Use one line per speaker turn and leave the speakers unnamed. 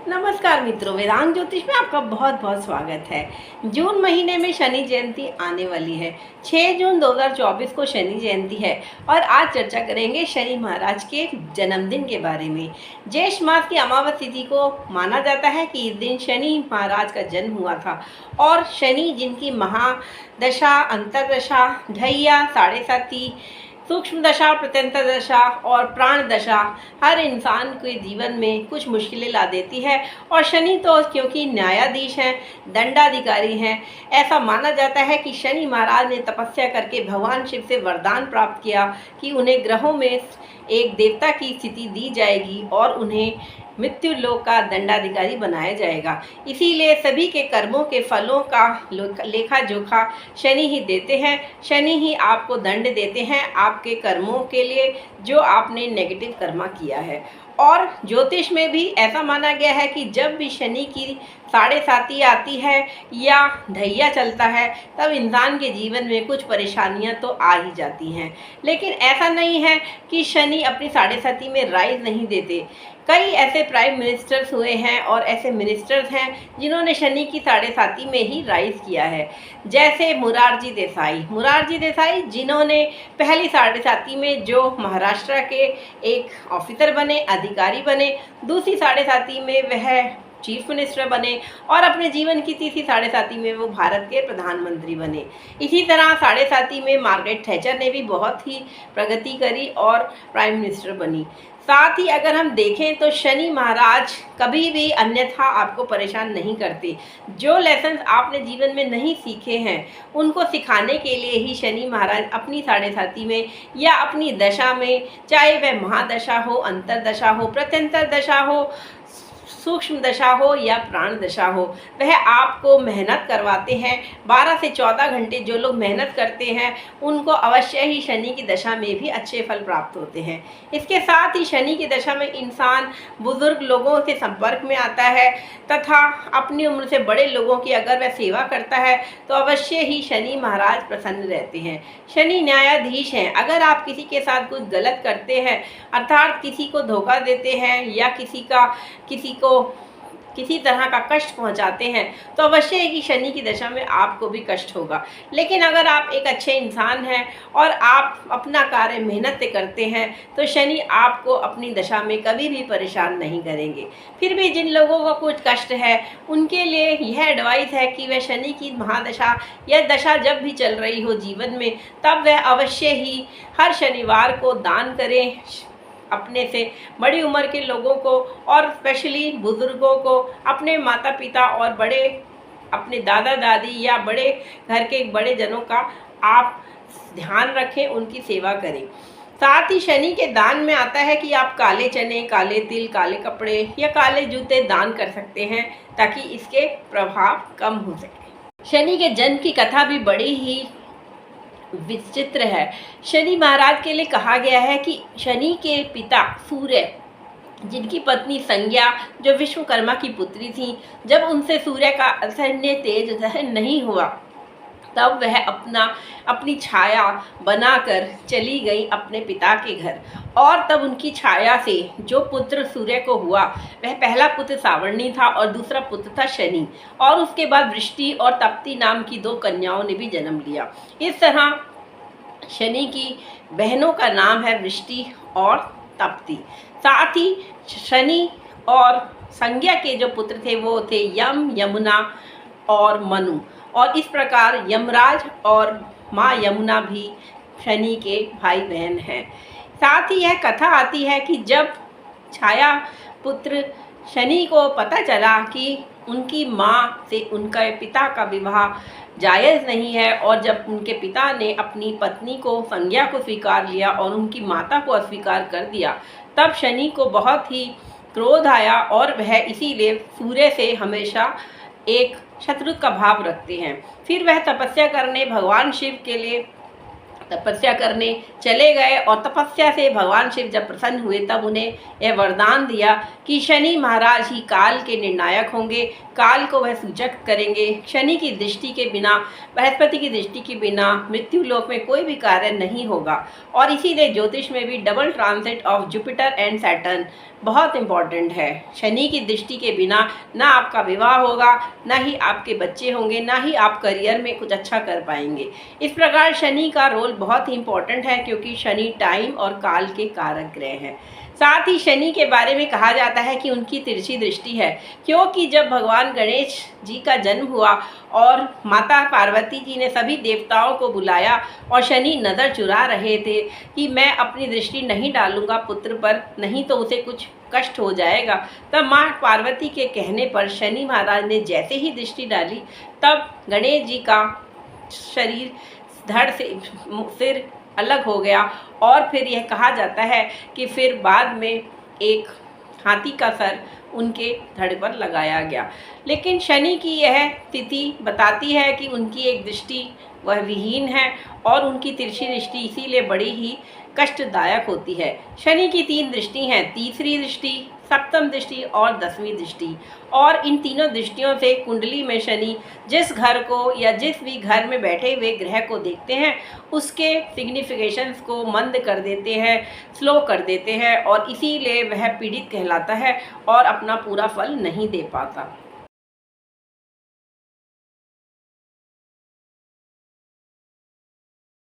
नमस्कार मित्रों, वेदांत ज्योतिष में आपका बहुत बहुत स्वागत है। जून महीने में शनि जयंती आने वाली है। 6 जून 2024 को शनि जयंती है और आज चर्चा करेंगे शनि महाराज के जन्मदिन के बारे में। ज्येष्ठ मास की अमावस तिथि को माना जाता है कि इस दिन शनि महाराज का जन्म हुआ था और शनि जिनकी महादशा, अंतरदशा, ढैया, साढ़े साती, सूक्ष्म दशा, प्रत्यंतर दशा और प्राण दशा हर इंसान के जीवन में कुछ मुश्किलें ला देती है। और शनि तो क्योंकि न्यायाधीश हैं, दंडाधिकारी हैं, ऐसा माना जाता है कि शनि महाराज ने तपस्या करके भगवान शिव से वरदान प्राप्त किया कि उन्हें ग्रहों में एक देवता की स्थिति दी जाएगी और उन्हें मृत्यु लोक का दंडाधिकारी बनाया जाएगा। इसीलिए सभी के कर्मों के फलों का लेखा जोखा शनि ही देते हैं। शनि ही आपको दंड देते हैं आपके कर्मों के लिए जो आपने नेगेटिव कर्मा किया है। और ज्योतिष में भी ऐसा माना गया है कि जब भी शनि की साढ़े साती आती है या ढैया चलता है तब इंसान के जीवन में कुछ परेशानियां तो आ ही जाती हैं। लेकिन ऐसा नहीं है कि शनि अपनी साढ़े साती में राइज नहीं देते। कई ऐसे प्राइम मिनिस्टर्स हुए हैं और ऐसे मिनिस्टर्स हैं जिन्होंने शनि की साढ़े साती में ही राइज किया है। जैसे मुरारजी देसाई जिन्होंने पहली साढ़े साती में जो महाराष्ट्र के एक ऑफिसर बने, अधिकारी बने, दूसरी साढ़े साती में वह चीफ मिनिस्टर बने और अपने जीवन की तीसरी साढ़े साती में वो भारत के प्रधानमंत्री बने। इसी तरह साढ़े साती में मार्गरेट थैचर ने भी बहुत ही प्रगति करी और प्राइम मिनिस्टर बनी। साथ ही अगर हम देखें तो शनि महाराज कभी भी अन्यथा आपको परेशान नहीं करते। जो लेसन्स आपने जीवन में नहीं सीखे हैं उनको सिखाने के लिए ही शनि महाराज अपनी साढ़े साती में या अपनी दशा में, चाहे वह महादशा हो, अंतरदशा हो, प्रत्यंतर दशा हो, सूक्ष्म दशा हो या प्राण दशा हो, वह आपको मेहनत करवाते हैं। 12 से 14 घंटे जो लोग मेहनत करते हैं उनको अवश्य ही शनि की दशा में भी अच्छे फल प्राप्त होते हैं। इसके साथ ही शनि की दशा में इंसान बुजुर्ग लोगों के संपर्क में आता है तथा अपनी उम्र से बड़े लोगों की अगर वह सेवा करता है तो अवश्य ही शनि महाराज प्रसन्न रहते हैं। शनि न्यायाधीश हैं। अगर आप किसी के साथ कुछ गलत करते हैं अर्थात किसी को धोखा देते हैं या किसी को किसी तरह का कष्ट पहुंचाते हैं तो अवश्य है कि शनि की दशा में आपको भी कष्ट होगा। लेकिन अगर आप एक अच्छे इंसान हैं और आप अपना कार्य मेहनत से करते हैं तो शनि आपको अपनी दशा में कभी भी परेशान नहीं करेंगे। फिर भी जिन लोगों को कुछ कष्ट है उनके लिए यह एडवाइस है कि वह शनि की महादशा या दशा जब भी चल रही हो जीवन में तब वह अवश्य ही हर शनिवार को दान करें अपने से बड़ी उम्र के लोगों को और स्पेशली बुज़ुर्गों को, अपने माता पिता और बड़े अपने दादा दादी या बड़े घर के बड़े जनों का आप ध्यान रखें, उनकी सेवा करें। साथ ही शनि के दान में आता है कि आप काले चने, काले तिल, काले कपड़े या काले जूते दान कर सकते हैं ताकि इसके प्रभाव कम हो सके। शनि के जन्म की कथा भी बड़ी ही विचित्र है। शनि महाराज के लिए कहा गया है कि शनि के पिता सूर्य, जिनकी पत्नी संज्ञा जो विश्वकर्मा की पुत्री थी, जब उनसे सूर्य का असहनीय तेज सहन नहीं हुआ तब वह अपनी छाया बनाकर चली गई अपने पिता के घर। और तब उनकी छाया से जो पुत्र सूर्य को हुआ वह पहला पुत्र सावर्णी था और दूसरा पुत्र था शनि। और उसके बाद वृष्टि और तप्ती नाम की 2 कन्याओं ने भी जन्म लिया। इस तरह शनि की बहनों का नाम है वृष्टि और तप्ती। साथ ही शनि और संज्ञा के जो पुत्र थे वो थे यम, यमुना और मनु। और इस प्रकार यमराज और माँ यमुना भी शनि के भाई बहन हैं। साथ ही यह कथा आती है कि जब छाया पुत्र शनि को पता चला कि उनकी माँ से उनके पिता का विवाह जायज़ नहीं है और जब उनके पिता ने अपनी पत्नी को संज्ञा को स्वीकार लिया और उनकी माता को अस्वीकार कर दिया तब शनि को बहुत ही क्रोध आया और वह इसीलिए सूर्य से हमेशा एक शत्रु का भाव रखते हैं। फिर वह तपस्या करने भगवान शिव के लिए तपस्या करने चले गए और तपस्या से भगवान शिव जब प्रसन्न हुए तब उन्हें यह वरदान दिया कि शनि महाराज ही काल के निर्णायक होंगे, काल को वह सूचक करेंगे। शनि की दृष्टि के बिना, बृहस्पति की दृष्टि के बिना मृत्यु लोक में कोई भी कार्य नहीं होगा। और इसीलिए ज्योतिष में भी double transit of Jupiter and Saturn बहुत इम्पॉर्टेंट है। शनि की दृष्टि के बिना ना आपका विवाह होगा, ना ही आपके बच्चे होंगे, ना ही आप करियर में कुछ अच्छा कर पाएंगे। इस प्रकार शनि का रोल बहुत ही इम्पॉर्टेंट है, क्योंकि शनि टाइम और काल के कारक ग्रह हैं। साथ ही शनि के बारे में कहा जाता है कि उनकी तिरछी दृष्टि है, क्योंकि जब भगवान गणेश जी का जन्म हुआ और माता पार्वती जी ने सभी देवताओं को बुलाया और शनि नज़र चुरा रहे थे कि मैं अपनी दृष्टि नहीं डालूंगा पुत्र पर, नहीं तो उसे कुछ कष्ट हो जाएगा। तब माँ पार्वती के कहने पर शनि महाराज ने जैसे ही दृष्टि डाली, तब गणेश जी का शरीर धड़ से सिर अलग हो गया और फिर यह कहा जाता है कि फिर बाद में एक हाथी का सर उनके धड़ पर लगाया गया। लेकिन शनि की यह तिथि बताती है कि उनकी एक दृष्टि वह विहीन है और उनकी तिरछी दृष्टि इसीलिए बड़ी ही कष्टदायक होती है। शनि की 3 दृष्टि हैं, तीसरी दृष्टि, सप्तम दृष्टि और 10वीं दृष्टि। और इन तीनों दृष्टियों से कुंडली में शनि जिस घर को या जिस भी घर में बैठे हुए ग्रह को देखते हैं, उसके सिग्निफिकेशंस को मंद कर देते हैं, स्लो कर देते हैं, और इसीलिए वह पीड़ित कहलाता है और अपना पूरा फल नहीं दे पाता।